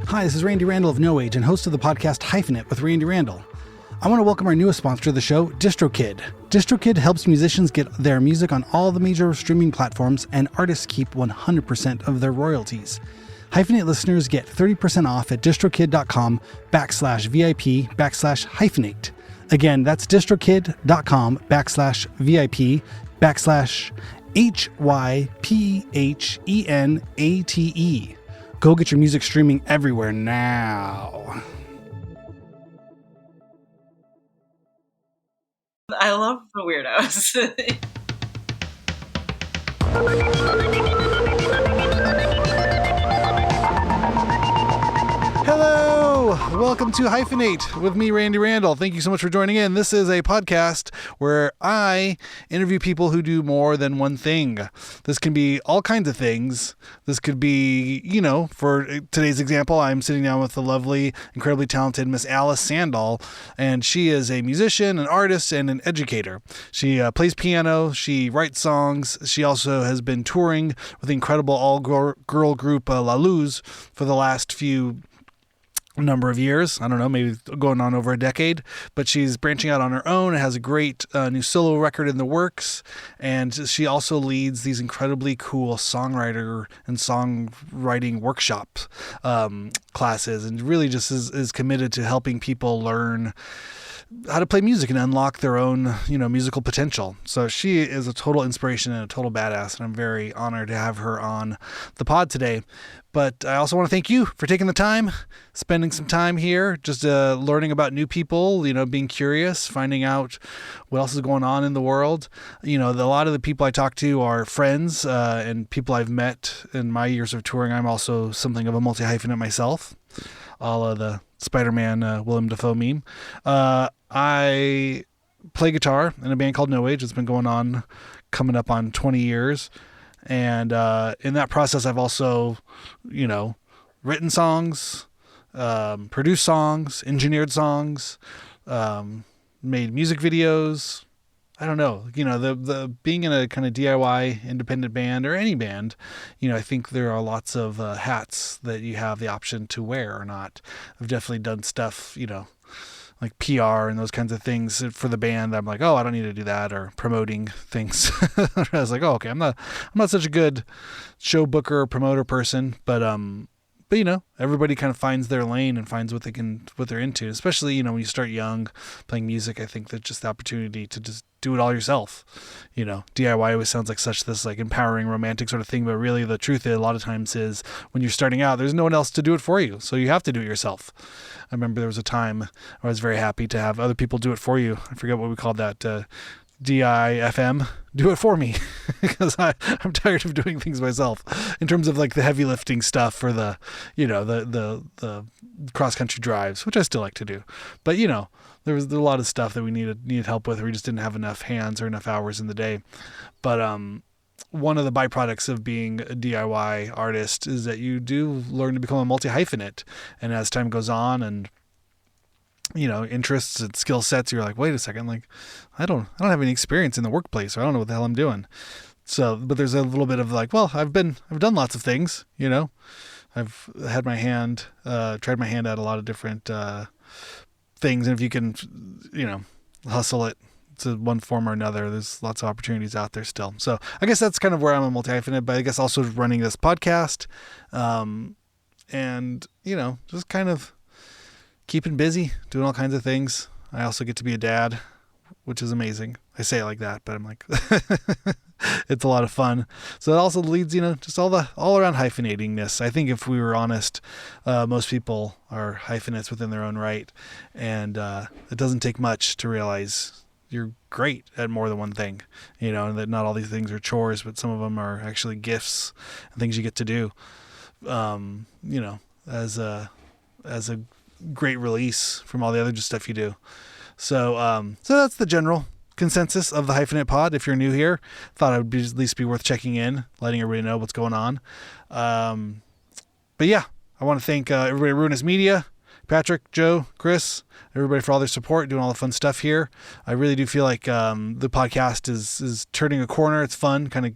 Hi, this is Randy Randall of No Age and host of the podcast Hyphenate with Randy Randall. I want to welcome our newest sponsor of the show, DistroKid. DistroKid helps musicians get their music on all the major streaming platforms, and artists keep 100% of their royalties. Hyphenate listeners get 30% off at distrokid.com/VIP/hyphenate. Again, that's distrokid.com/VIP/HYPHENATE. Go get your music streaming everywhere now. I love the weirdos. Hello! Welcome to Hyphenate with me, Randy Randall. Thank you so much for joining in. This is a podcast where I interview people who do more than one thing. This can be all kinds of things. This could be, for today's example, I'm sitting down with the lovely, incredibly talented Miss Alice Sandahl, and she is a musician, an artist, and an educator. She plays piano, she writes songs, she also has been touring with the incredible all-girl group La Luz for the last number of years. I don't know, maybe going on over a decade, but she's branching out on her own and has a great new solo record in the works. And she also leads these incredibly cool songwriter and songwriting workshop classes, and really just is committed to helping people learn how to play music and unlock their own, musical potential. So she is a total inspiration and a total badass, and I'm very honored to have her on the pod today. But I also want to thank you for taking the time, spending some time here, just learning about new people, being curious, finding out what else is going on in the world. A lot of the people I talk to are friends and people I've met in my years of touring. I'm also something of a multi-hyphenate myself, a la the Spider-Man Willem Dafoe meme. I play guitar in a band called No Age. It's been coming up on 20 years. And in that process, I've also, written songs, produced songs, engineered songs, made music videos. I don't know, the being in a kind of DIY independent band or any band, I think there are lots of hats that you have the option to wear or not. I've definitely done stuff, like PR and those kinds of things for the band. I'm like, oh, I don't need to do that, or promoting things. I was like, oh, okay, I'm not such a good show booker or promoter person, but everybody kind of finds their lane and finds what they're into, especially, when you start young playing music. I think that just the opportunity to just do it all yourself, DIY always sounds like such this like empowering romantic sort of thing, but really the truth is, a lot of times is when you're starting out, there's no one else to do it for you. So you have to do it yourself. I remember there was a time where I was very happy to have other people do it for you. I forget what we called that, DIFM, do it for me, because I'm tired of doing things myself in terms of like the heavy lifting stuff for the, the cross country drives, which I still like to do. But, there was a lot of stuff that we needed help with, or we just didn't have enough hands or enough hours in the day. But one of the byproducts of being a DIY artist is that you do learn to become a multi-hyphenate. And as time goes on and interests and skill sets, you're like, wait a second, like I don't have any experience in the workplace, or I don't know what the hell I'm doing. So, but there's a little bit of like, well, I've done lots of things, I've had my hand, tried my hand at a lot of different things. And if you can, hustle it to one form or another, there's lots of opportunities out there still. So I guess that's kind of where I'm a multi-hyphenate, but I guess also running this podcast, and, just kind of keeping busy, doing all kinds of things. I also get to be a dad, which is amazing. I say it like that, but I'm like, it's a lot of fun. So it also leads, just all around hyphenatingness. I think if we were honest, most people are hyphenates within their own right. And it doesn't take much to realize you're great at more than one thing, and that not all these things are chores, but some of them are actually gifts and things you get to do, as a great release from all the other stuff you do. So that's the general consensus of the Hyphenate pod. If you're new here, thought it would at least be worth checking in, letting everybody know what's going on. But yeah, I want to thank everybody at Ruinous Media, Patrick, Joe, Chris, everybody for all their support, doing all the fun stuff here. I really do feel like the podcast is turning a corner. It's fun, kind of,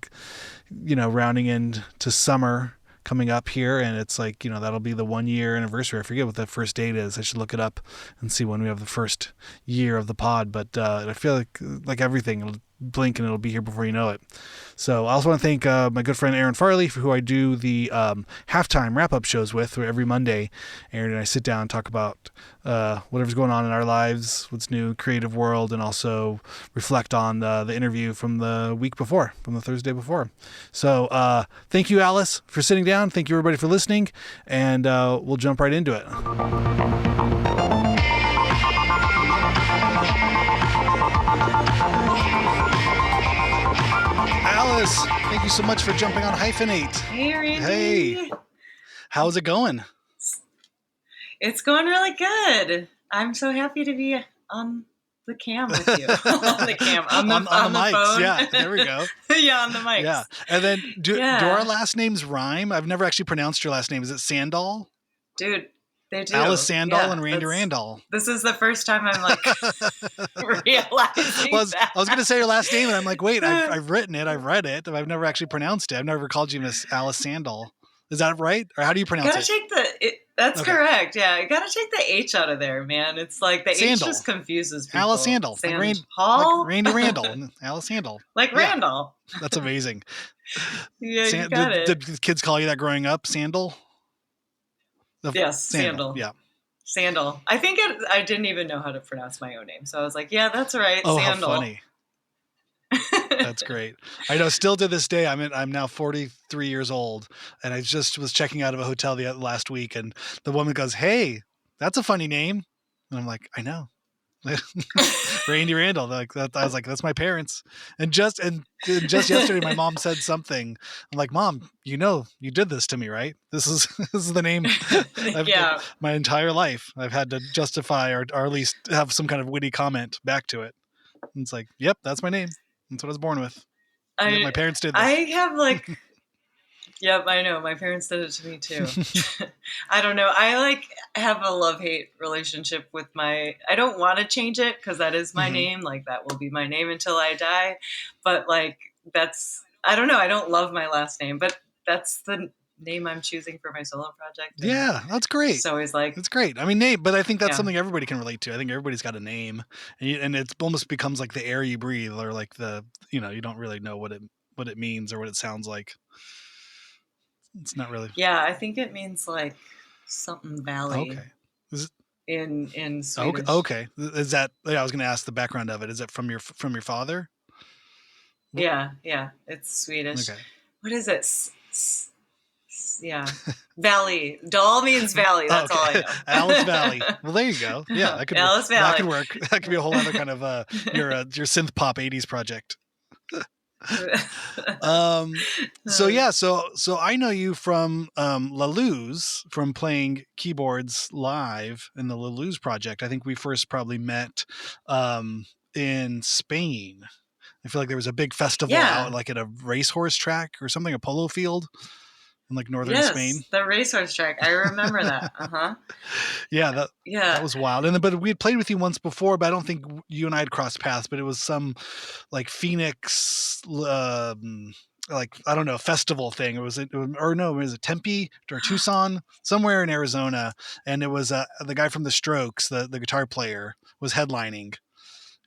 rounding into summer coming up here, and it's like, that'll be the 1 year anniversary. I forget what that first date is. I should look it up and see when we have the first year of the pod. But I feel like everything, it'll blink and it'll be here before you know it. So I also want to thank my good friend Aaron Farley, who I do the halftime wrap-up shows with every Monday. Aaron and I sit down and talk about whatever's going on in our lives, what's new, creative world, and also reflect on the interview from the week before, from the Thursday before. So thank you, Alice, for sitting down. Thank you, everybody, for listening, and we'll jump right into it. Alice, thank you so much for jumping on Hyphenate. Hey, Randy. Hey. How's it going? It's going really good. I'm so happy to be on the cam with you. On the cam. On the mics. phone. Yeah, there we go. Yeah, on the mics. Yeah. And then do our last names rhyme? I've never actually pronounced your last name. Is it Sandahl? Dude, they do. Alice Sandahl and Randy Randall. This is the first time I'm like realizing that. I was going to say your last name, and I'm like, wait, I've written it, I've read it, but I've never actually pronounced it. I've never called you Miss Alice Sandahl. Is that right? Or how do you pronounce it? That's correct. Yeah, you gotta take the H out of there, man. It's like the H just confuses people. Alice Sandahl. Like Randy Randall. Alice Sandahl. Like Randall. That's amazing. Yeah, you got it. Did kids call you that growing up? Sandal? Yes, Sandal. Yeah. Sandal. I think I didn't even know how to pronounce my own name. So I was like, yeah, that's right. Oh, Sandal. How funny. That's great. I know, still to this day, I'm now 43 years old, and I just was checking out of a hotel last week, and the woman goes, "Hey, that's a funny name." And I'm like, I know. Randy Randall. Like that, I was like, that's my parents. And just yesterday, my mom said something. I'm like, Mom, you did this to me, right? This is the name. My entire life, I've had to justify or at least have some kind of witty comment back to it. And it's like, yep, that's my name. That's what I was born with. My parents did this. I have like, yep, I know. My parents did it to me too. I don't know. I have a love-hate relationship with I don't want to change it because that is my name. Like that will be my name until I die. But I don't know. I don't love my last name, but that's the name I'm choosing for my solo project. Yeah, that's great. So he's like, that's great. I mean, name, but I think that's something everybody can relate to. I think everybody's got a name, and it almost becomes like the air you breathe, or like you don't really know what it means or what it sounds like. It's not really. Yeah, I think it means like something valley. Okay. Is it in Swedish? Okay. Is that? Yeah, I was going to ask the background of it. Is it from your father? Yeah. It's Swedish. Okay. What is it? Yeah, valley. Doll means valley. That's all I know. Alice Valley. Well, there you go. Yeah, Alice Valley. That could work. That could be a whole other kind of your synth pop 80s project. So I know you from La Luz, from playing keyboards live in the La Luz project. I think we first probably met in Spain. I feel like there was a big festival out like at a racehorse track or something, a polo field in like northern Spain. The racehorse track. I remember that. That was wild. But we had played with you once before, but I don't think you and I had crossed paths. But it was some like Phoenix, like I don't know, festival thing. It was Tempe or Tucson, somewhere in Arizona, and it was the guy from the Strokes, the guitar player, was headlining.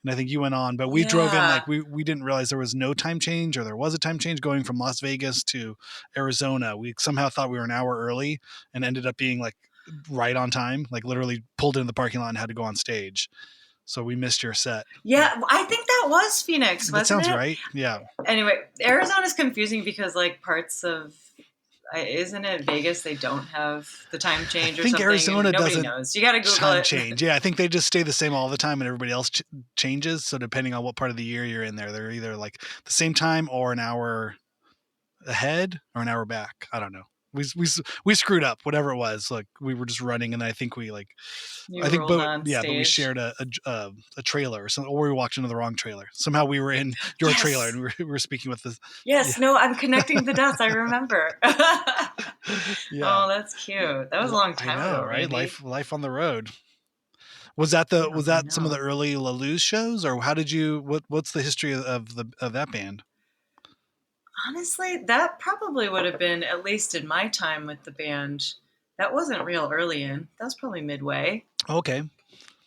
And I think you went on, but we drove in like we didn't realize there was no time change, or there was a time change going from Las Vegas to Arizona. We somehow thought we were an hour early and ended up being like right on time, like literally pulled into the parking lot and had to go on stage. So we missed your set. Yeah, I think that was Phoenix, wasn't it? That sounds right. Yeah. Anyway, Arizona's confusing because like parts of isn't it Vegas? They don't have the time change or something. I think Arizona nobody knows. You got to Google time it. Change. Yeah, I think they just stay the same all the time, and everybody else changes. So depending on what part of the year you're in, they're either like the same time or an hour ahead or an hour back. I don't know. We screwed up, whatever it was. Like we were just running, and I think we like. But we shared a trailer or something, or we walked into the wrong trailer. Somehow we were in your trailer, and we were speaking with this. Yes, no, I'm connecting the dots. I remember. Oh, that's cute. That was a long time ago, right? Maybe. Life on the road. Was that some of the early La Luz shows, or how did you? What's the history of that band? Honestly, that probably would have been, at least in my time with the band, that wasn't real early in. That was probably midway, Okay.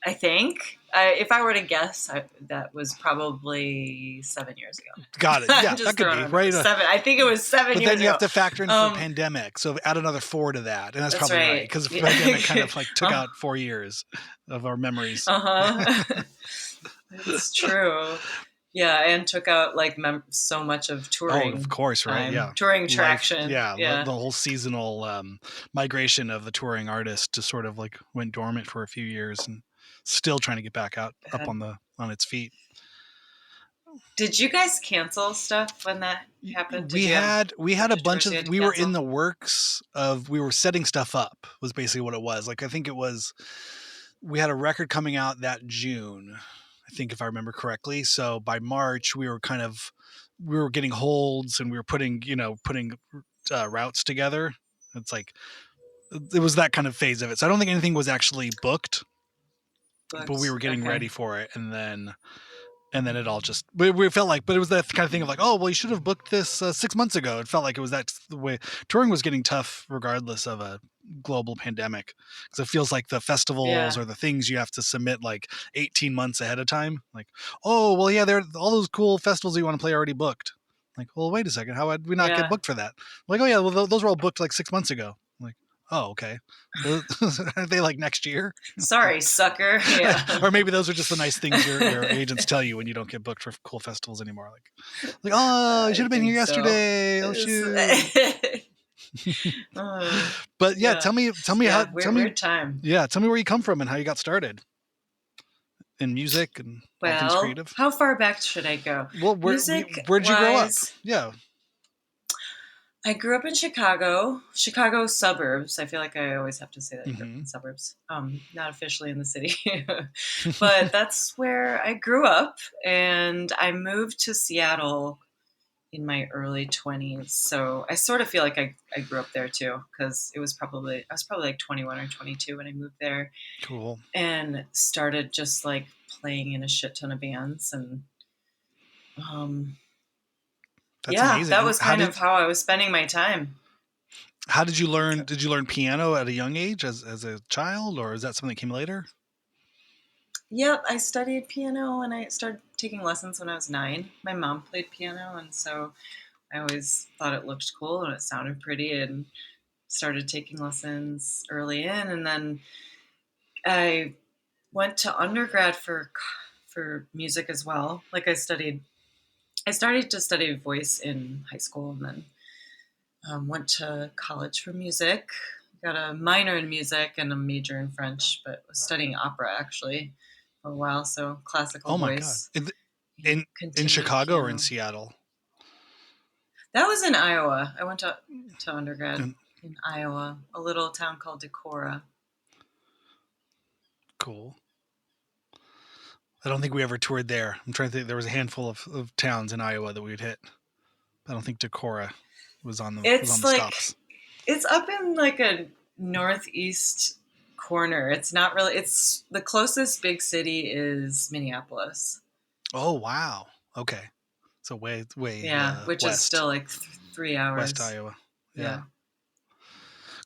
I think. If I were to guess, that was probably 7 years ago. Got it. I'm Yeah, that just could throwing be out right. numbers. 7. I think it was 7 But years then you ago. have to factor in for pandemic, so add another 4 to that, and that's probably right because the pandemic kind of like took out 4 years of our memories. It's true. Yeah, and took out like so much of touring. Oh, of course, right? time. Yeah, Touring traction. The whole seasonal migration of the touring artist just sort of like went dormant for a few years, and still trying to get back up on its feet. Did you guys cancel stuff when that happened? We had a bunch of, we were in the works of, we were setting stuff up was basically what it was. Like, I think it was, we had a record coming out that June, I think, if I remember correctly. So by March we were getting holds and we were putting routes together. It's like, it was that kind of phase of it. So I don't think anything was actually booked. But we were getting ready for it. And then it all just, we felt like, but it was that kind of thing of like, oh, well, you should have booked this 6 months ago. It felt like it was the way touring was getting tough regardless of a global pandemic. Because it feels like the festivals or the things you have to submit like 18 months ahead of time. Like, oh, well, yeah, there all those cool festivals you want to play are already booked. Like, well, wait a second. How would we not get booked for that? Like, oh, yeah, well, those were all booked like 6 months ago. Like, oh, okay. Are they like next year? Sorry, sucker. Yeah. Or maybe those are just the nice things your agents tell you when you don't get booked for cool festivals anymore. Like, oh, you should have been here yesterday. Oh, shoot. But yeah, tell me how. Weird time. Yeah, tell me where you come from and how you got started in music and all things creative. How far back should I go? Well, where'd you grow up? Yeah. I grew up in Chicago suburbs. I feel like I always have to say that I grew up in suburbs. Not officially in the city, but that's where I grew up. And I moved to Seattle in my early 20s. So I sort of feel like I grew up there too, because I was probably like 21 or 22 when I moved there. Cool. And started just like playing in a shit ton of bands and that's amazing. That was kind of how I was spending my time. How did you learn? Did you learn piano at a young age as a child, or is that something that came later? Yep, I studied piano and I started taking lessons when I was 9. My mom played piano, and so I always thought it looked cool and it sounded pretty, and started taking lessons early in. And then I went to undergrad for music as well. Like I started to study voice in high school, and then went to college for music. Got a minor in music and a major in French, but was studying opera actually for a while. So classical voice. Oh my God! In Chicago or in Seattle? That was in Iowa. I went to undergrad in Iowa, a little town called Decorah. Cool. I don't think we ever toured there. I'm trying to think. There was a handful of towns in Iowa that we would hit. I don't think Decorah was on the stops. It's up in like a northeast corner. It's not really. It's the closest big city is Minneapolis. Oh wow! Okay, so way which west. Is still like 3 hours. West Iowa. Yeah.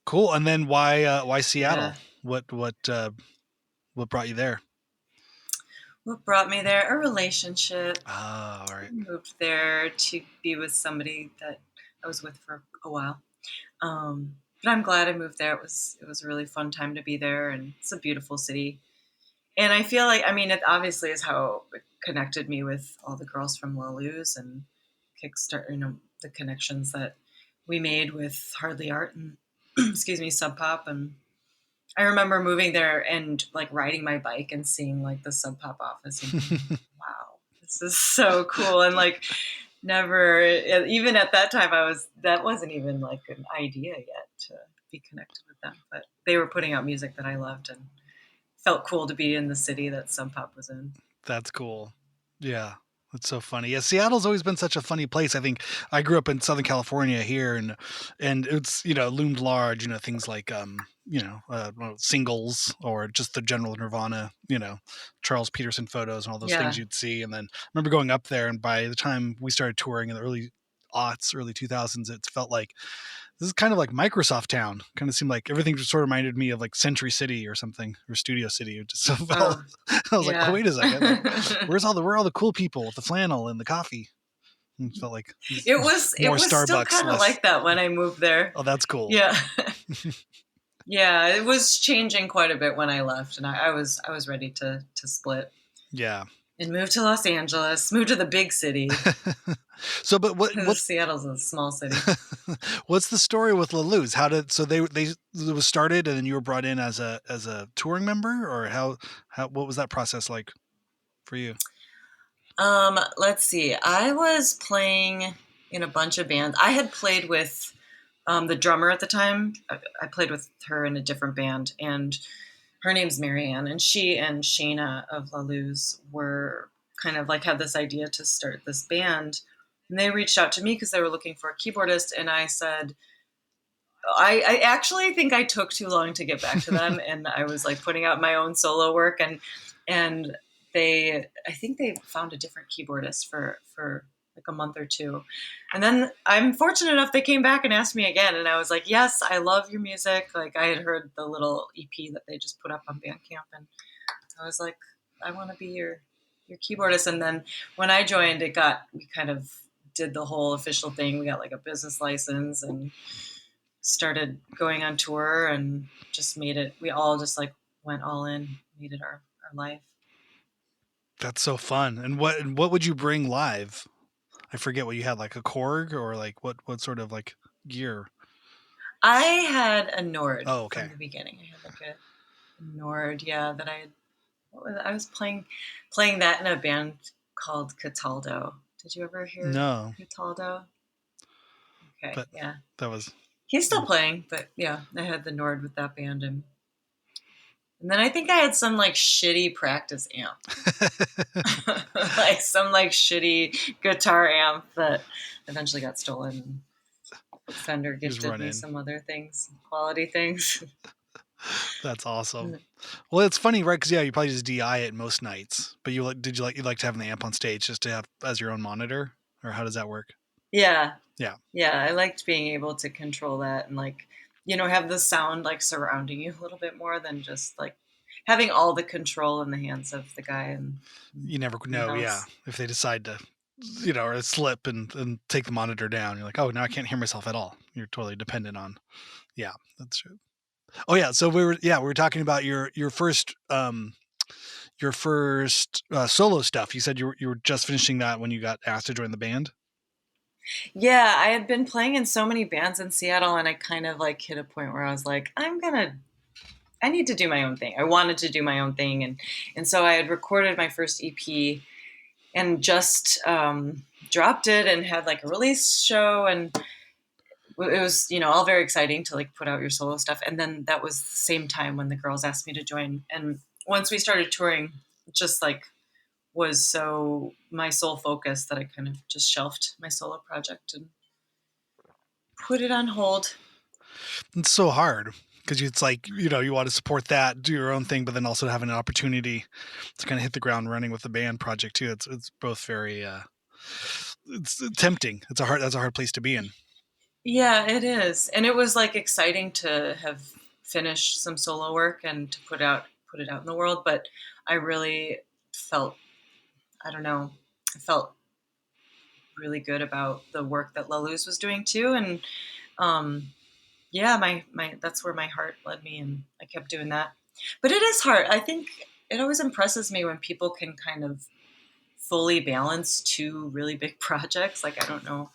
Cool. And then why Seattle? Yeah. What brought you there? What brought me there? A relationship. Ah, all right. I moved there to be with somebody that I was with for a while. But I'm glad I moved there. It was a really fun time to be there, and it's a beautiful city. And I feel like, it obviously is how it connected me with all the girls from La Luz and kickstart, the connections that we made with Hardly Art and Sub Pop. And I remember moving there and like riding my bike and seeing like the Sub Pop office and thinking, wow, this is so cool. And like never, even at that time, that wasn't even like an idea yet to be connected with them, but they were putting out music that I loved and felt cool to be in the city that Sub Pop was in. That's cool. Yeah. That's so funny. Yeah, Seattle's always been such a funny place. I think I grew up in Southern California here, and it's loomed large. Things like singles or just the general Nirvana, Charles Peterson photos and all those things you'd see. And then I remember going up there, and by the time we started touring in the early aughts, early 2000s, it felt like this is kind of like Microsoft Town. Kind of seemed like everything just sort of reminded me of like Century City or something, or Studio City. It just so felt. I was like, oh wait a second, like, where are all the cool people with the flannel and the coffee? And it felt like it was Starbucks, still kind of like that when I moved there. Oh, that's cool. Yeah. Yeah, it was changing quite a bit when I left, and I was ready to split. Yeah. And move to Los Angeles, move to the big city. So, but what Seattle's a small city. What's the story with La Luz? How did it was started and then you were brought in as a touring member, or how what was that process like for you? Let's see. I was playing in a bunch of bands. I had played with the drummer at the time. I played with her in a different band, and her name's Marianne, and she and Shayna of La Luz were kind of like had this idea to start this band. And they reached out to me because they were looking for a keyboardist. And I said, I actually think I took too long to get back to them. And I was like putting out my own solo work, and I think they found a different keyboardist for like a month or two. And then I'm fortunate enough they came back and asked me again, and I was like, yes, I love your music. Like I had heard the little EP that they just put up on Bandcamp, and I was like, I want to be your keyboardist. And then when I joined, we kind of did the whole official thing. We got like a business license and started going on tour and just made it. We all just like went all in, made it our life. That's so fun. And what would you bring live? I forget what you had, like a Korg, or like what sort of like gear? I had a Nord. Oh, okay. From the beginning. I had like a Nord, yeah, that I was playing that in a band called Cataldo. Did you ever hear Cataldo? Okay, but yeah. That was... He's still playing, but yeah, I had the Nord with that band, and then I think I had some like shitty practice amp, like some like shitty guitar amp that eventually got stolen. Fender gifted me some other things, quality things. That's awesome. Well, it's funny, right? Because yeah, you probably just DI it most nights. But you like to have the amp on stage just to have as your own monitor, or how does that work? Yeah. Yeah. Yeah, I liked being able to control that and like, have the sound like surrounding you a little bit more than just like having all the control in the hands of the guy. And you never know, yeah, if they decide to, or slip and take the monitor down, you're like, oh, now I can't hear myself at all. You're totally dependent on. Yeah, that's true. Oh yeah, so we were talking about your first solo stuff. You said you were just finishing that when you got asked to join the band. Yeah, I had been playing in so many bands in Seattle, and I kind of like hit a point where I was like, I need to do my own thing. I wanted to do my own thing, and so I had recorded my first EP and just dropped it and had like a release show, and it was all very exciting to like put out your solo stuff. And then that was the same time when the girls asked me to join, and once we started touring, just like was so my sole focus that I kind of just shelved my solo project and put it on hold. It's so hard because it's like, you want to support that, do your own thing, but then also having an opportunity to kind of hit the ground running with the band project too. It's both very, it's tempting. That's a hard place to be in. Yeah, it is. And it was like exciting to have finished some solo work and to put it out in the world. But I really felt, I felt really good about the work that La Luz was doing too. And yeah, my that's where my heart led me, and I kept doing that. But it is hard. I think it always impresses me when people can kind of fully balance two really big projects. Like I don't know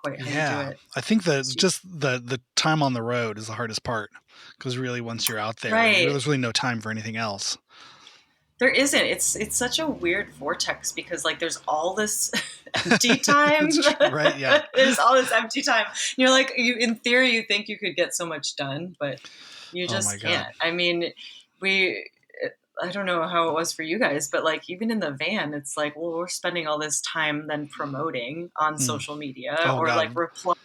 quite how to do it. I think just the time on the road is the hardest part, because really once you're out there, right, there's really no time for anything else. There isn't. It's such a weird vortex because like there's all this empty time. Right, yeah. There's all this empty time. And you're like, in theory, you think you could get so much done, but you just can't. I mean, I don't know how it was for you guys, but like even in the van, it's like, well, we're spending all this time then promoting on social media or God. Like replying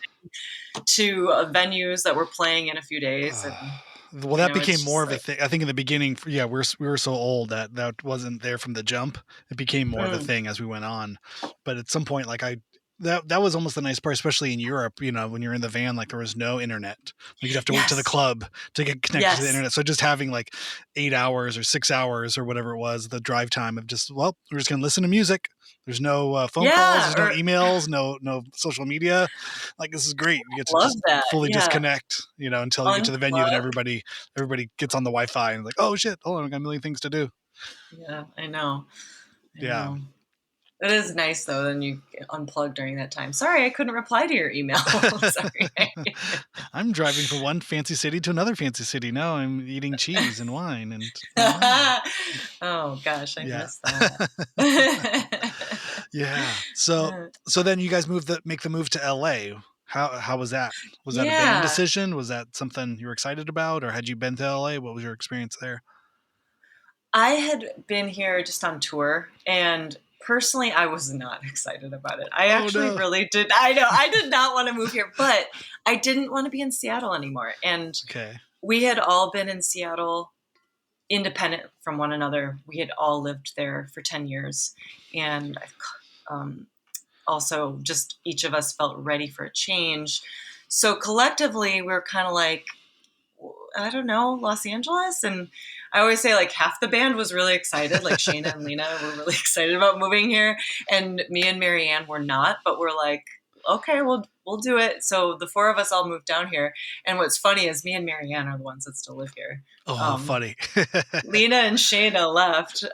to venues that we're playing in a few days. And, well, that became more of a thing. I think in the beginning, we were so old that wasn't there from the jump. It became more of a thing as we went on. But at some point, like that was almost the nice part, especially in Europe, when you're in the van, like there was no internet. Like you'd have to wait to the Yes. club to get connected to the Yes. internet. So just having like 8 hours or 6 hours or whatever it was, the drive time of just, well, we're just going to listen to music. There's no phone calls. Yeah. There's no emails, no social media. Like, this is great. You get to Love just that. fully Yeah. disconnect, until you get to the venue. Then Unplug. everybody gets on the Wi-Fi and like, oh shit, hold on, I got a million things to do. Yeah, I know. I Yeah. know. It is nice though. Then you unplug during that time. Sorry, I couldn't reply to your email. Sorry. I'm driving from one fancy city to another fancy city. Now I'm eating cheese and wine and Oh gosh, I yeah. missed that. Yeah. So then you guys make the move to LA. How was that? Was that a band Yeah. decision? Was that something you were excited about, or had you been to LA? What was your experience there? I had been here just on tour, and personally, I was not excited about it. I actually really did. I know I did not want to move here, but I didn't want to be in Seattle anymore. And we had all been in Seattle independent from one another. We had all lived there for 10 years. And also just each of us felt ready for a change. So collectively, we were kind of like, I don't know, Los Angeles. And I always say like half the band was really excited. Like Shayna and Lena were really excited about moving here. And me and Marianne were not, but we're like, okay, we'll do it. So the four of us all moved down here. And what's funny is me and Marianne are the ones that still live here. Oh, funny. Lena and Shayna left.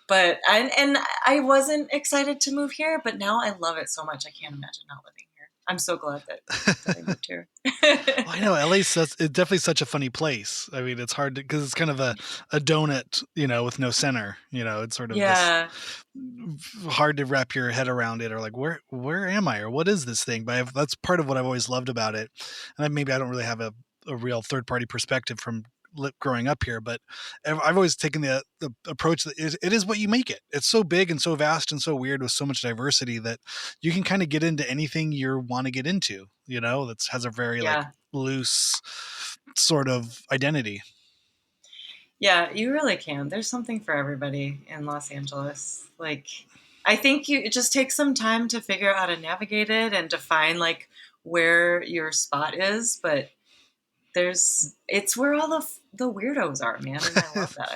But I wasn't excited to move here, but now I love it so much. I can't imagine not living here. I'm so glad that I moved here. Well, I know LA's it's definitely such a funny place. I mean, it's hard because it's kind of a donut, with no center. It's sort of this hard to wrap your head around it, or like where am I, or what is this thing? But that's part of what I've always loved about it. And maybe I don't really have a real third party perspective from growing up here, but I've always taken the approach that it is what you make it. It's so big and so vast and so weird with so much diversity that you can kind of get into anything you want to get into, that has a very like loose sort of identity. Yeah, you really can. There's something for everybody in Los Angeles. Like, I think it just takes some time to figure out how to navigate it and define like where your spot is, but it's where all the weirdos are, man, and I love that.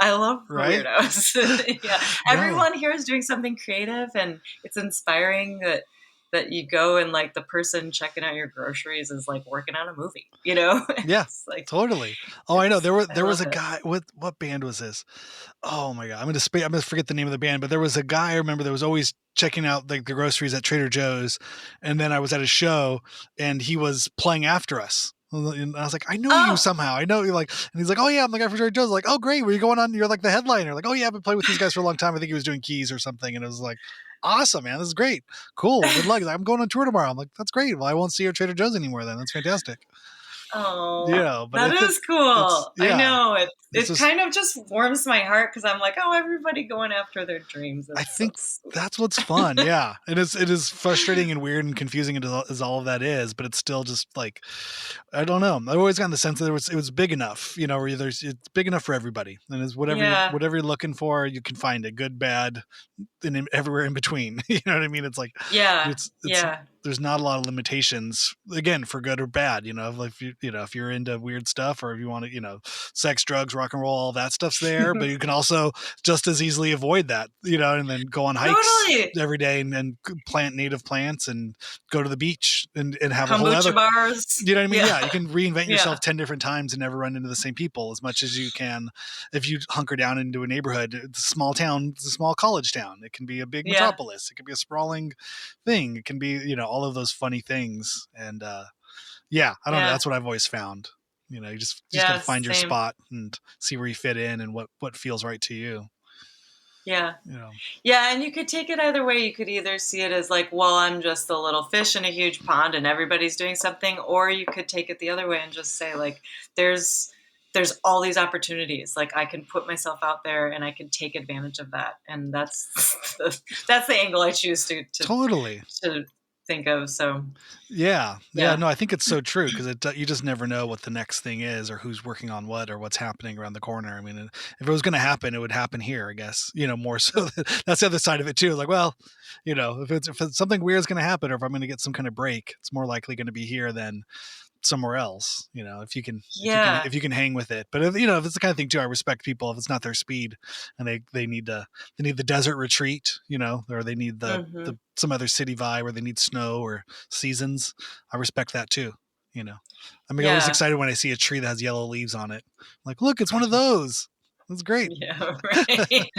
I love the weirdos. Yeah, everyone here is doing something creative, and it's inspiring that you go and like the person checking out your groceries is like working on a movie, Yeah, like, totally. Oh, I know. There was a guy. What band was this? Oh my God, I'm gonna forget the name of the band, but there was a guy I remember that was always checking out like the groceries at Trader Joe's, and then I was at a show and he was playing after us. And I was like, I know you somehow. I know you like, and he's like, oh yeah, I'm the guy from Trader Joe's. Like, oh great, were you going on? You're like the headliner. Like, oh yeah, I've been playing with these guys for a long time. I think he was doing keys or something, and it was like, awesome, man, this is great, cool, good luck. I'm going on tour tomorrow. I'm like, that's great. Well, I won't see you at Trader Joe's anymore then. That's fantastic. Oh, but that is cool. I know it kind of just warms my heart because I'm like, oh, everybody going after their dreams. I think that's what's fun. Yeah. And it is frustrating and weird and confusing as all of that is, but it's still just like, I don't know. I've always gotten the sense that it was big enough, where it's big enough for everybody. And it's whatever you're looking for, you can find it, good, bad, and everywhere in between. You know what I mean? It's like, there's not a lot of limitations, again, for good or bad. If you're into weird stuff, or if you want to, sex, drugs, rock and roll, all that stuff's there. But you can also just as easily avoid that, and then go on hikes every day and plant native plants and go to the beach and have a whole other bars. You know what I mean? Yeah, you can reinvent yourself 10 different times and never run into the same people as much as you can if you hunker down into a neighborhood. It's a small town, it's a small college town. It can be a big metropolis. It can be a sprawling thing. It can be, all of those funny things. And I don't know. That's what I've always found. You just gotta find your spot and see where you fit in and what feels right to you. Yeah. Yeah. And you could take it either way. You could either see it as like, well, I'm just a little fish in a huge pond and everybody's doing something, or you could take it the other way and just say like, there's all these opportunities. Like I can put myself out there and I can take advantage of that. And that's the angle I choose to think of. So Yeah. yeah. No, I think it's so true because you just never know what the next thing is or who's working on what or what's happening around the corner. I mean, if it was going to happen, it would happen here, I guess. More so. That's the other side of it too. Like, well, if it's something weird is going to happen, or if I'm going to get some kind of break, it's more likely going to be here than somewhere else. If you can Yeah. hang with it. But if it's the kind of thing too, I respect people if it's not their speed and they need the desert retreat, or they need Hmm. the some other city vibe where they need snow or seasons. I respect that too. I'm always Yeah. excited when I see a tree that has yellow leaves on it. I'm like, look, it's one of those. That's great. Yeah. Right.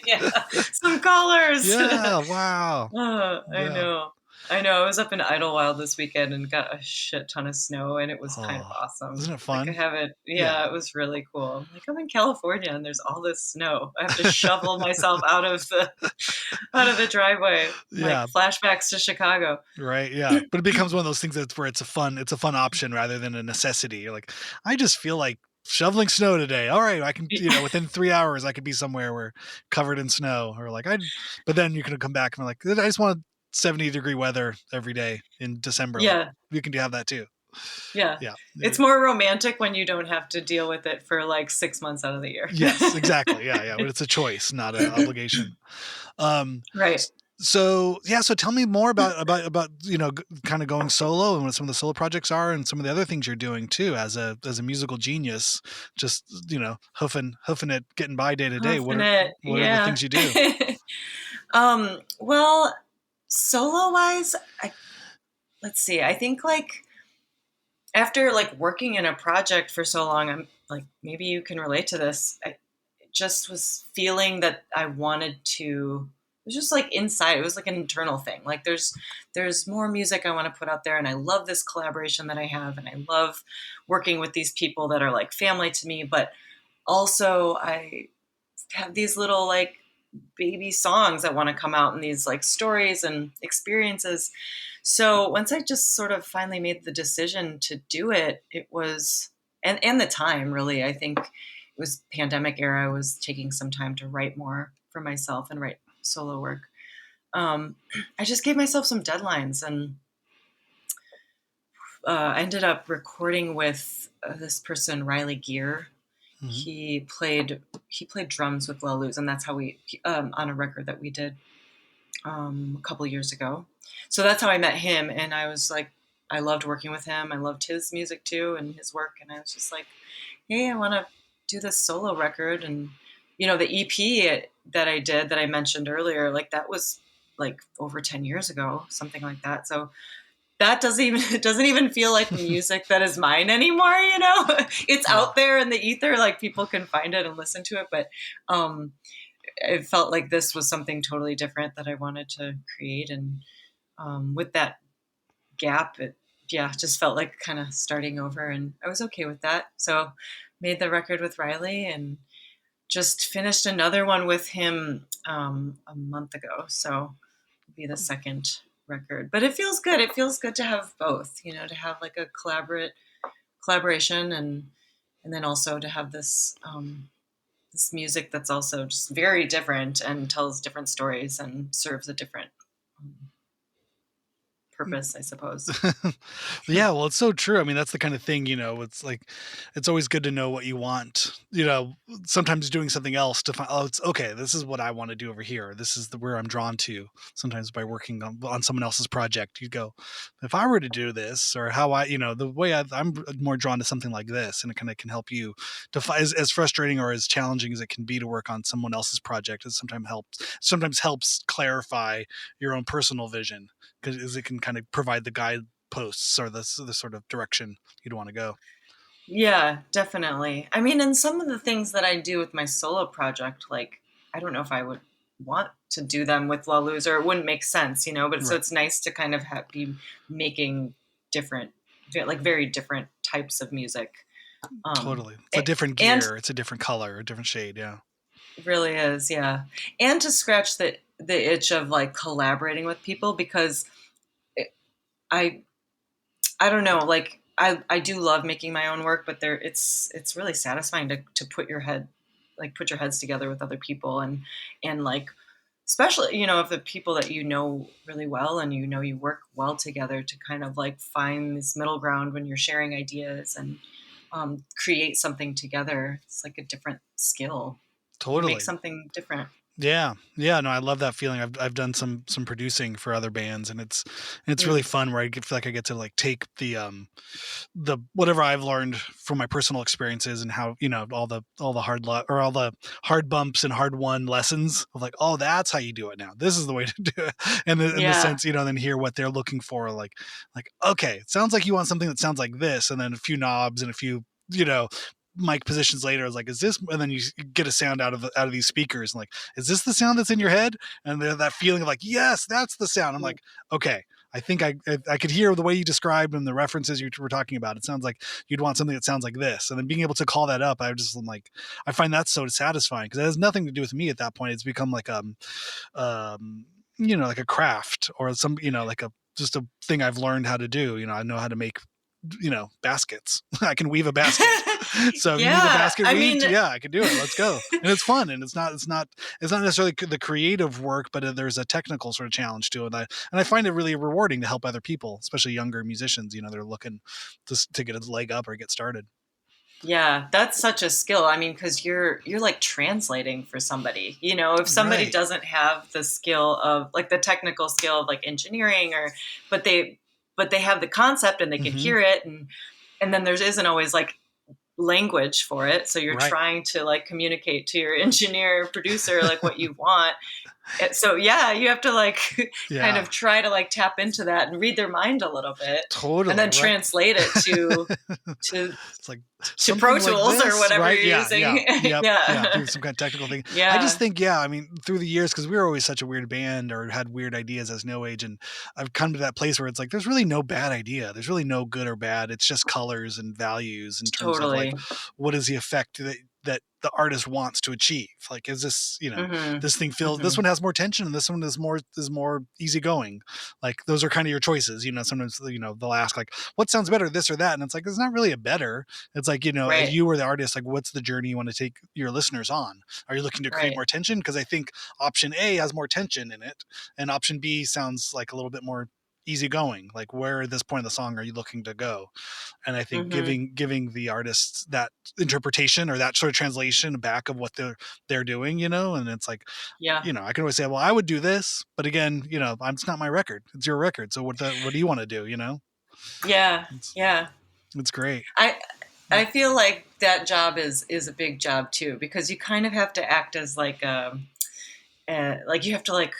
Yeah. Some colors. Yeah. Wow. Oh, I Yeah. know. I know. I was up in Idlewild this weekend and got a shit ton of snow, and it was kind of Oh, awesome. isn't it Like I fun? haven't, Yeah. yeah, it was really cool. Like I'm in California and there's all this snow. I have to shovel myself out of the driveway. Like Yeah. flashbacks to Chicago. Right. Yeah. But it becomes one of those things where it's a fun option rather than a necessity. You're like, I just feel like shoveling snow today. All right. I can, within 3 hours, I could be somewhere where covered in snow or but then you can come back and be like, I just want 70-degree weather every day in December. Like Yeah. you can have that too. Yeah. Yeah. It's more romantic when you don't have to deal with it for like 6 months out of the year. Yes, exactly. Yeah. Yeah. But it's a choice, not an obligation. Um, Right. So yeah, so tell me more about kind of going solo and what some of the solo projects are, and some of the other things you're doing too as a musical genius. Just hoofing it, getting by day to day. What are Huffing what are the yeah. things you do? Well, solo wise, let's see. I think like after like working in a project for so long, I'm like, maybe you can relate to this. I just was feeling that I wanted to. It was just like inside. It was like an internal thing. Like there's more music I want to put out there, and I love this collaboration that I have, and I love working with these people that are like family to me. But also, I have these little like baby songs that want to come out, and these like stories and experiences. So once I just sort of finally made the decision to do it, it was and the time really, I think it was pandemic era. I was taking some time to write more for myself and write solo work. Um, I just gave myself some deadlines and I ended up recording with this person, Riley Gear. Hmm. He played drums with La Luz, and that's how we on a record that we did a couple years ago. So that's how I met him, and I was like, I loved working with him. I loved his music too and his work, and I was just like, hey, I want to do this solo record. And the EP that I did that I mentioned earlier, like that was like over 10 years ago, something like that. So that it doesn't even feel like music that is mine anymore. It's Yeah. out there in the ether, like people can find it and listen to it, but it felt like this was something totally different that I wanted to create. And with that gap, it just felt like kind of starting over, and I was okay with that. So made the record with Riley and just finished another one with him a month ago. So it'll be the second record, but it feels good. It feels good to have both, to have like a collaboration and then also to have this music that's also just very different and tells different stories and serves a different um, purpose, I suppose. Yeah, well, it's so true. I mean, that's the kind of thing, it's like, it's always good to know what you want, sometimes doing something else to find, oh, it's okay. This is what I want to do over here. This is where I'm drawn to. Sometimes by working on someone else's project, you go, if I were to do this or how the way I'm more drawn to something like this, and it kind of can help you define as frustrating or as challenging as it can be to work on someone else's project. It sometimes helps clarify your own personal vision because it can kind of provide the guideposts or the sort of direction you'd want to go. Yeah, definitely. I mean, and some of the things that I do with my solo project, like, I don't know if I would want to do them with La Luz, or it wouldn't make sense, but so Right. it's nice to kind of be making different, like very different types of music. Totally. It's a different And gear. It's a different color, a different shade. Yeah. it really is, yeah. And to scratch the itch of like collaborating with people, because it, I I don't know, like I do love making my own work, but it's really satisfying to put your heads together with other people and like especially, if the people that you know really well and you work well together, to kind of like find this middle ground when you're sharing ideas and create something together. It's like a different skill. You make Totally. something different. Yeah. Yeah. No, I love that feeling. I've done some producing for other bands, and it's really Mm. fun where feel like I get to like take the whatever I've learned from my personal experiences and how, all the or all the hard bumps and hard won lessons of like, oh, that's how you do it now. This is the way to do it. And in the Yeah. sense, then hear what they're looking for. Like, okay, it sounds like you want something that sounds like this. And then a few knobs and a few, mic positions later is like, is this, and then you get a sound out of these speakers and like, is this the sound that's in your head? And that feeling of like, yes, that's the sound. I'm like, okay, I think I could hear the way you described and the references you were talking about. It sounds like you'd want something that sounds like this, and then being able to call that up, I'm like, I find that so satisfying because it has nothing to do with me at that point. It's become like like a craft or some like a just a thing I've learned how to do. I know how to make baskets. I can weave a basket. So if you need a Yeah. basket I weaved, mean, yeah, I can do it. Let's go. And it's fun, and it's not necessarily the creative work, but there's a technical sort of challenge to it. And I find it really rewarding to help other people, especially younger musicians. They're looking to get a leg up or get started. yeah, that's such a skill. I mean, because you're like translating for somebody. If somebody Right. doesn't have the skill of like the technical skill of like engineering, but they have the concept and they can Mm-hmm. hear it, and then there isn't always like language for it. So you're Right. trying to like communicate to your engineer producer like what you want. So yeah, you have to like kind Yeah. of try to like tap into that and read their mind a little bit, and Totally. then Right. translate it to It's like to Pro something like Tools or this, whatever right? you're Yeah, yeah, using. yep, yeah. Yeah. Do some kind of technical thing. I just Yeah. think, yeah. I mean, through the years, because we were always such a weird band or had weird ideas as No Age, and I've come to that place where it's like, there's really no bad idea. There's really no good or bad. It's just colors and values in terms of like, Totally. what is the effect that the artist wants to achieve? Like, is this, Mhm. this thing feels, this Mhm. one has more tension and this one is more easygoing. Like, those are kind of your choices. Sometimes they'll ask like, what sounds better, this or that, and it's like, it's not really a better. It's like, Right. you or the artist, like, what's the journey you want to take your listeners on? Are you looking to create Right. more tension? Because I think option A has more tension in it, and option B sounds like a little bit more easygoing. Like, where at this point in the song are you looking to go? And I think Mhm. giving the artists that interpretation or that sort of translation back of what they're doing, and it's like, Yeah. I can always say, well, I would do this, but again, it's not my record. It's your record. So what do you want to do? Yeah. It's Yeah. it's great. I I feel like that job is a big job too, because you kind of have to act as like you have to like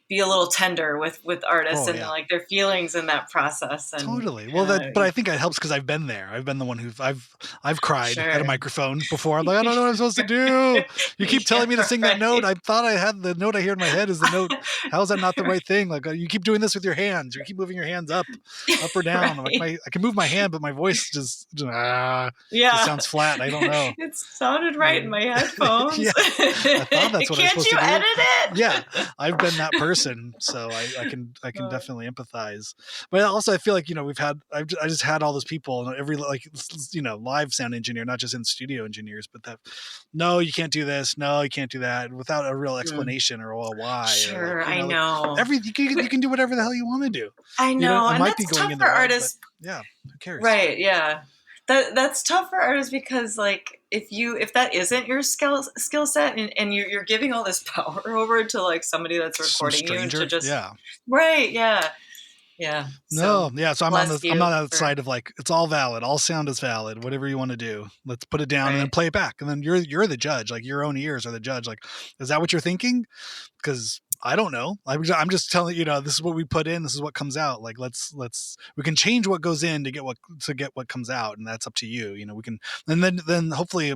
be a little tender with artists Oh and yeah. like their feelings in that process, and Totally. Well, but you, I think it helps because I've been there. I've been the one I've cried at a sure. microphone before. I'm like, I don't know what I'm supposed to do. You keep telling me to Yeah, sing that note. right. I thought I had the note I hear in my head is the note. How is that not the right thing? Like, you keep doing this with your hands. You keep moving your hands up or down. I'm like, Right. I can move my hand, but my voice just Yeah. sounds flat. I don't know. It sounded right in my headphones. Yeah, I thought that's what I was Can't supposed you to do. edit Yeah, it? I've been that person, so I can Uh, definitely empathize. But also, I feel like I just had all those people and every like live sound engineer, not just in studio engineers, but that no, you can't do this, no, you can't do that, without a real mm. explanation or why or like Sure, I like know. you can do whatever the hell you want to do. I know, I and might be that's going tough in for the right, but artists. yeah, who cares? Right, yeah. That's tough for artists because like if that isn't your skill set, and you're giving all this power over to like somebody that's Some recording you and to stranger, just yeah. right, yeah. Yeah. So No, yeah, so bless I'm you on that for side of like, it's all valid, all sound is valid, whatever you want to do. Let's put it down and then right. play it back. And then you're the judge, like your own ears are the judge. Like, is that what you're thinking? Because I don't know. I'm just telling this is what we put in, this is what comes out. Like, we can change what goes in to get what comes out, and that's up to you. We can, and then hopefully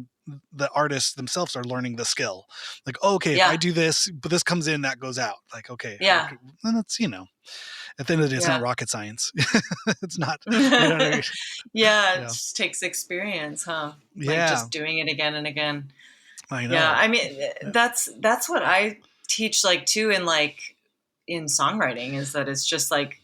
the artists themselves are learning the skill. Like, oh, okay, if I Yeah. do this, but this comes in, that goes out. Like, okay, how Yeah. could, and it's at the end of the day, it's not Yeah. rocket science. It's not, you know what I mean? Yeah, it Yeah. just takes experience, huh? Like Yeah, just doing it again and again. I Yeah, know. I mean that's what I teach like too in songwriting, is that it's just like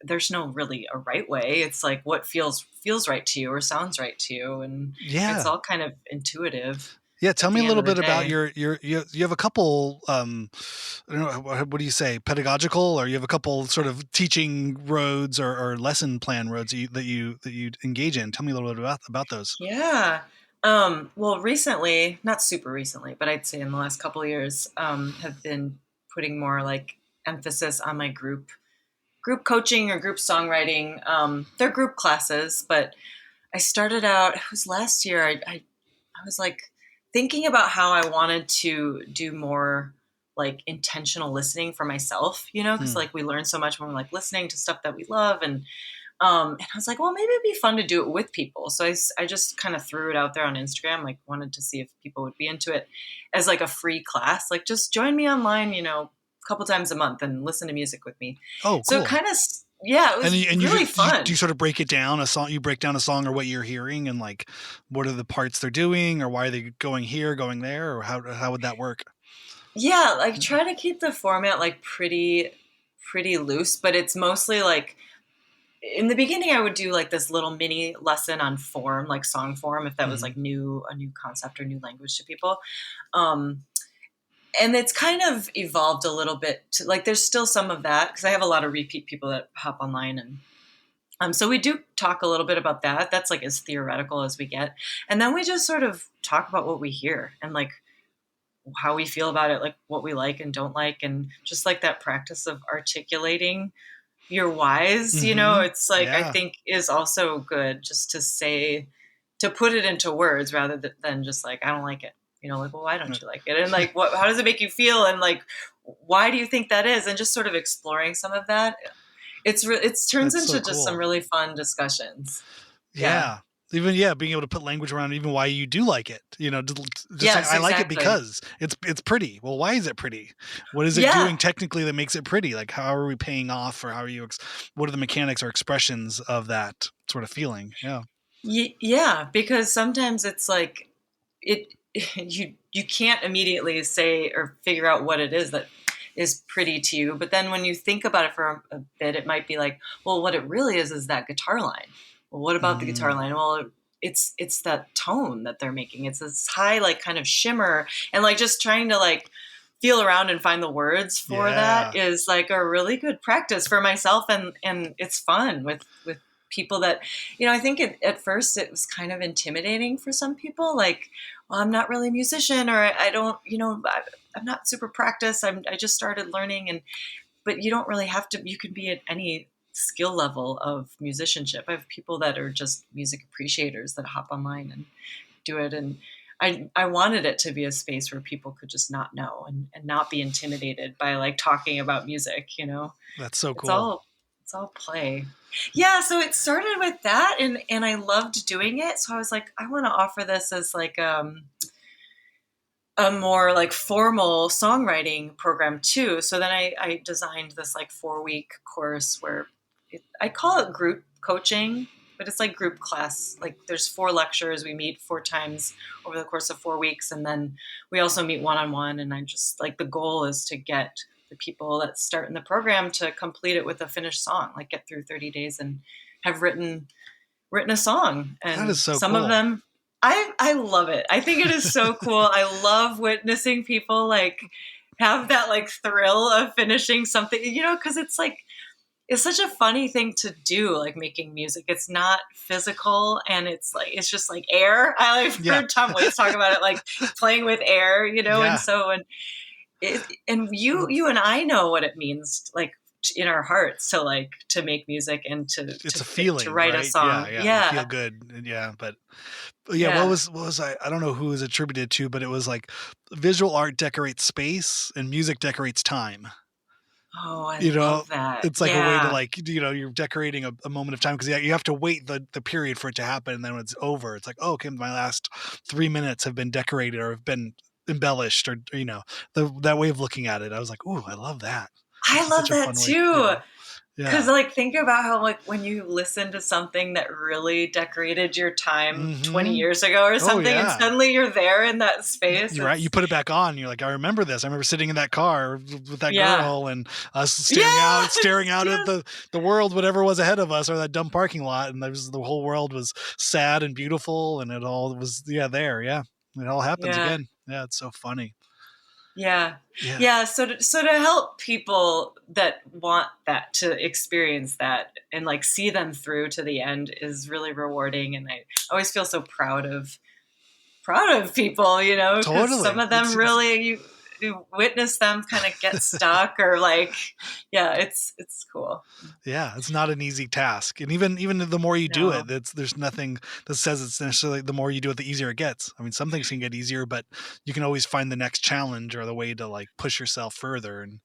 there's no really a right way. It's like what feels right to you or sounds right to you, and it's Yeah. all kind of intuitive. Yeah, tell at me a the end little of the bit about day. you have a couple I don't know what do you say, pedagogical, or you have a couple sort of teaching roads or lesson plan roads that you engage in. Tell me a little bit about those. Yeah. Well, recently, not super recently, but I'd say in the last couple of years, have been putting more like emphasis on my group coaching or group songwriting. They're group classes, but I started out, it was last year. I was like thinking about how I wanted to do more like intentional listening for myself, because Hmm. like we learn so much when we're like listening to stuff that we love. And I was like, well, maybe it'd be fun to do it with people. So I just kind of threw it out there on Instagram, like wanted to see if people would be into it as like a free class, like just join me online, a couple times a month and listen to music with me. Oh, So it cool. kind of, yeah, it And was you really do you fun. sort of break it down a song? You break down a song or what you're hearing, and like what are the parts they're doing, or why are they going here, going there, or how would that work? Yeah, like try to keep the format like pretty loose, but it's mostly like in the beginning I would do like this little mini lesson on form, like song form, if that was Hmm. like a new concept or new language to people. Um, and it's kind of evolved a little bit to like there's still some of that because I have a lot of repeat people that hop online and so we do talk a little bit about that. That's like as theoretical as we get. And then we just sort of talk about what we hear and like how we feel about it, like what we like and don't like, and just like that practice of articulating your whys, Hmm. it's like I Yeah. think is also good just to say, to put it into words rather than just like, I don't like it. Like, well, why don't you like it? And like, how does it make you feel? And like, why do you think that is? And just sort of exploring some of that. It turns That's so into just some cool. really fun discussions. Yeah. Yeah. Even being able to put language around even why you do like it. Just say Yes, I like it exactly. because it's pretty. Well, why is it pretty? What is it Yeah. doing technically that makes it pretty? Like how are we paying off, or how are you? What are the mechanics or expressions of that sort of feeling? Yeah. Yeah, because sometimes it's like it you can't immediately say or figure out what it is that is pretty to you, but then when you think about it for a bit, it might be like, well, what it really is that guitar line. Well, what about the guitar Mm, line? Well, it's that tone that they're making. It's this high like kind of shimmer, and like just trying to like feel around and find the words for that yeah. is like a really good practice for myself, and it's fun with people that I think at first it was kind of intimidating for some people, like, well, I'm not really a musician, or I don't, I'm not super practiced. I just started learning, but you don't really have to. You can be at any skill level of musicianship. I have people that are just music appreciators that hop online and do it, and I wanted it to be a space where people could just not know and not be intimidated by like talking about music. That's so It's cool. all it's all play. Yeah, so it started with that, and I loved doing it. So I was like, I want to offer this as like a more like formal songwriting program too. So then I designed this like 4-week course where I call it group coaching, but it's like group class. Like there's 4 lectures. We meet 4 times over the course of 4 weeks. And then we also meet one-on-one. And I just like the goal is to get the people that start in the program to complete it with a finished song, like get through 30 days and have written a song. That is And so some of cool. them, I love it. I think it is so cool. I love witnessing people like have that like thrill of finishing something, because it's like it's such a funny thing to do, like making music. It's not physical, and it's just like air. I've Yeah. heard Tom Waits talk about it, like playing with air, and Yeah. so and you and I know what it means, like in our hearts to like to make music and It's a to feeling, write a right? Yeah, song. yeah. You feel Yeah, good. Yeah, but yeah, yeah. what was I don't know who it was attributed to, but it was like visual art decorates space and music decorates time. Oh, I You know, love that. it's like a way to Yeah, like, you're decorating a moment of time because you have to wait the period for it to happen. And then when it's over, it's like, oh, okay, my last 3 minutes have been decorated or have been embellished or, that way of looking at it. I was like, ooh, I love that. I That's such love a that fun way. too. Yeah. Because, Yeah. like, think about how, like, when you listen to something that really decorated your time 20 Mm-hmm. years ago or Oh something, and yeah. suddenly you're there in that space. You're right. You It's, put it back on. You're like, I remember this. I remember sitting in that car with that yeah. girl and us staring Yes. out at Yes. the world, whatever was ahead of us, or that dumb parking lot. And the whole world was sad and beautiful, and it all was, yeah, there. Yeah. it all happens Yeah. again. Yeah, it's so funny. Yeah. Yeah. Yeah. So to help people that want that to experience that and like see them through to the end is really rewarding. And I always feel so proud of people, because some Totally. of them really, you witness them kind of get stuck or like, yeah, it's cool. Yeah, it's not an easy task. And even the more you do No. it, there's nothing that says it's necessarily the more you do it, the easier it gets. I mean, some things can get easier, but you can always find the next challenge or the way to like push yourself further. And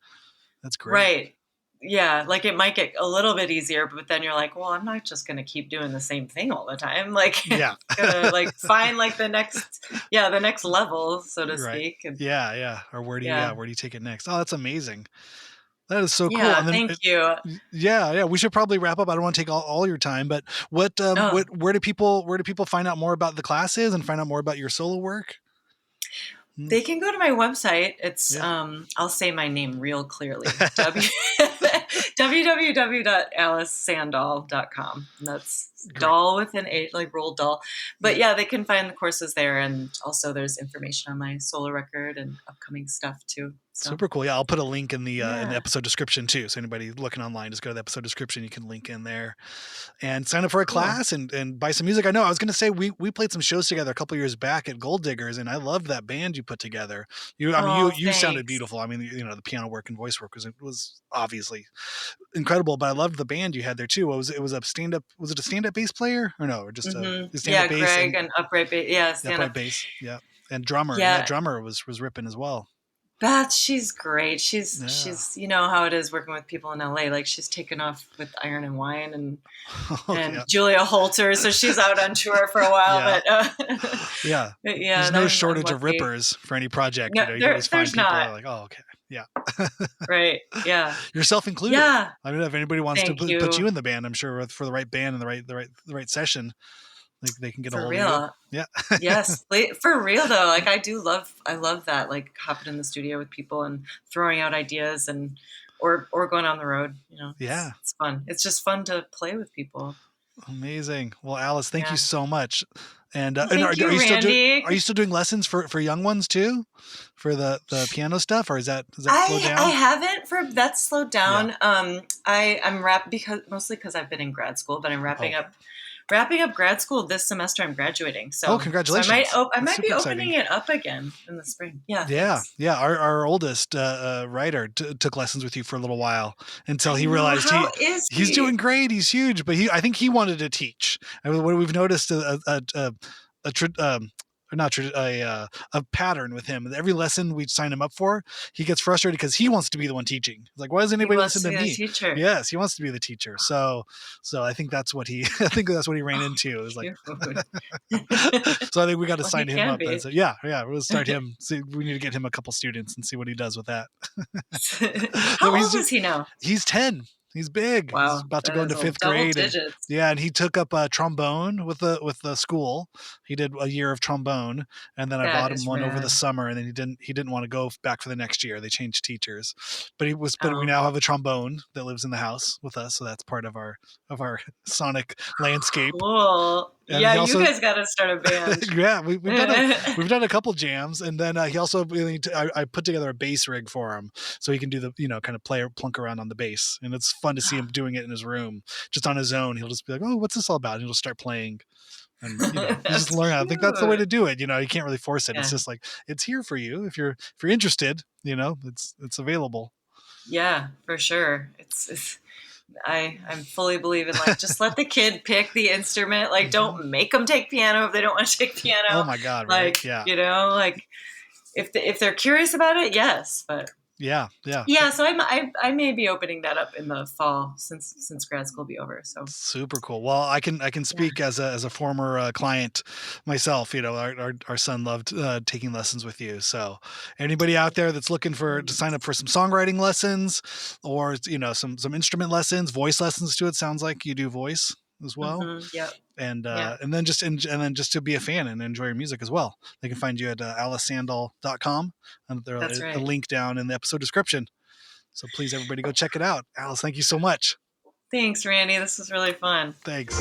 that's great. Right. Yeah, like it might get a little bit easier, but then you're like, well, I'm not just going to keep doing the same thing all the time. Like, Yeah. gonna like find like the next level, so to Right. speak. And Yeah. Or where do you take it next? Oh, that's amazing. That is so cool. yeah, And then thank you. yeah, we should probably wrap up. I don't want to take all your time, but Oh, where do people find out more about the classes and find out more about your solo work? they can go to my website. It's I'll say my name real clearly. www.alicesandahl.com. And that's Great. doll with an A, like rolled doll. But yeah, they can find the courses there, and also there's information on my solo record and upcoming stuff too. So. Super cool. Yeah, I'll put a link in the episode description too. So anybody looking online, just go to the episode description. You can link in there and sign up for a class and buy some music. I know I was going to say we played some shows together a couple of years back at Gold Diggers, and I loved that band you put together. You sounded beautiful. I mean, the piano work and voice work was obviously incredible, but I loved the band you had there too. Was it a stand-up bass player or no, or just a stand-up bass? Greg and upright bass. Yeah, upright bass. Yeah. And drummer. Yeah, drummer was ripping as well. Beth, she's great. She's you know how it is working with people in LA. Like she's taken off with Iron and Wine and Julia Holter, so she's out on tour for a while. Yeah. But there's no shortage of rippers for any project. No, you always find people not. Are like, oh, okay, yeah, right, yeah, yourself included. Yeah, I mean, if anybody wants to put you in the band, I'm sure for the right band and the right session. Like they can get a hold of you. Yeah. Yes. For real though. Like I love that. Like hopping in the studio with people and throwing out ideas or going on the road, Yeah. It's fun. It's just fun to play with people. Amazing. Well, Alice, thank you so much. And, are you still doing lessons for young ones too, for the piano stuff, or is that slowed down? I haven't that's slowed down. Yeah. I'm mostly because I've been in grad school, but I'm wrapping up grad school this semester. I'm graduating. So congratulations. So I might be opening it up again in the spring. Yeah. Thanks. Yeah. Our oldest writer took lessons with you for a little while until he realized he's doing great. He's huge, but I think he wanted to teach. I mean, what we've noticed a pattern with him. Every lesson we sign him up for, he gets frustrated because he wants to be the one teaching. He's like, why doesn't anybody listen to me? Teacher. Yes, he wants to be the teacher. So I think that's what he ran into. It was like, so I think we got to sign him up. So, we'll start him. See, we need to get him a couple students and see what he does with that. How old is he now? He's 10. He's big. Wow, he's about to go into 5th grade. And he took up trombone with the school. He did a year of trombone, and then I bought him one over the summer. And then he didn't want to go back for the next year. They changed teachers, but we now have a trombone that lives in the house with us. So that's part of our sonic landscape. Cool. And you guys got to start a band. Yeah, we've done a couple jams, and then he also I put together a bass rig for him so he can do the kind of plunk around on the bass, and it's fun to see him doing it in his room just on his own. He'll just be like, "Oh, what's this all about?" And he'll start playing, and you just learn. I think that's the way to do it. You can't really force it. Yeah. It's just like it's here for you if you're interested. It's available. Yeah, for sure. I'm fully believing just let the kid pick the instrument. Like don't make them take piano if they don't want to take piano. Oh my God. Right? Like, yeah. If they're curious about it, yes. But yeah. So I may be opening that up in the fall since grad school will be over. So super cool. Well, I can speak as a former client myself. Our son loved taking lessons with you. So anybody out there that's looking to sign up for some songwriting lessons or some instrument lessons, voice lessons too. It sounds like you do voice as well. Mm-hmm. Yep. And then just to be a fan and enjoy your music as well. They can find you at alicesandahl.com, and there's a link down in the episode description. So please, everybody, go check it out. Alice, thank you so much. Thanks, Randy. This was really fun. Thanks.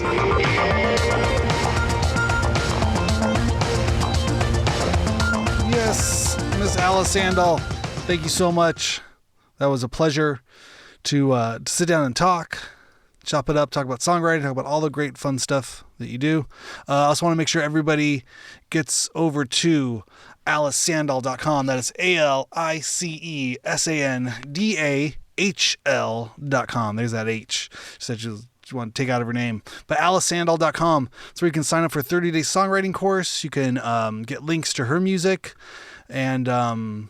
Yes, Miss Alice Sandahl, thank you so much. That was a pleasure to sit down and talk, chop it up, talk about songwriting, talk about all the great fun stuff that you do. I also want to make sure everybody gets over to alicesandahl.com. That is AliceSandahl.com. There's that H. Said you want to take out of her name. But alicesandahl.com. That's where you can sign up for a 30-day songwriting course. You can get links to her music. And what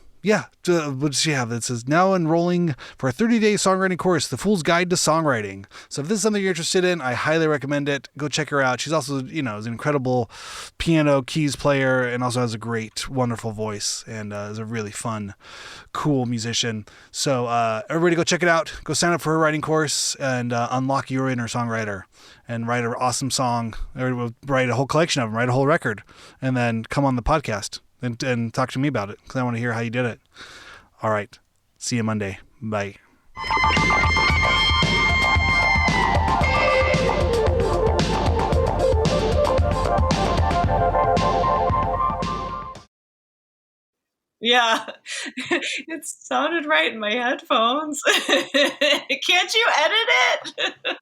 does she have? It says now enrolling for a 30-day songwriting course, The Fool's Guide to Songwriting. So if this is something you're interested in, I highly recommend it. Go check her out. She's also, is an incredible piano keys player and also has a great, wonderful voice and is a really fun, cool musician. So everybody go check it out. Go sign up for her writing course and unlock your inner songwriter and write an awesome song, or write a whole collection of them, write a whole record, and then come on the podcast. And talk to me about it because I want to hear how you did it. All right. See you Monday. Bye. Yeah, it sounded right in my headphones. Can't you edit it?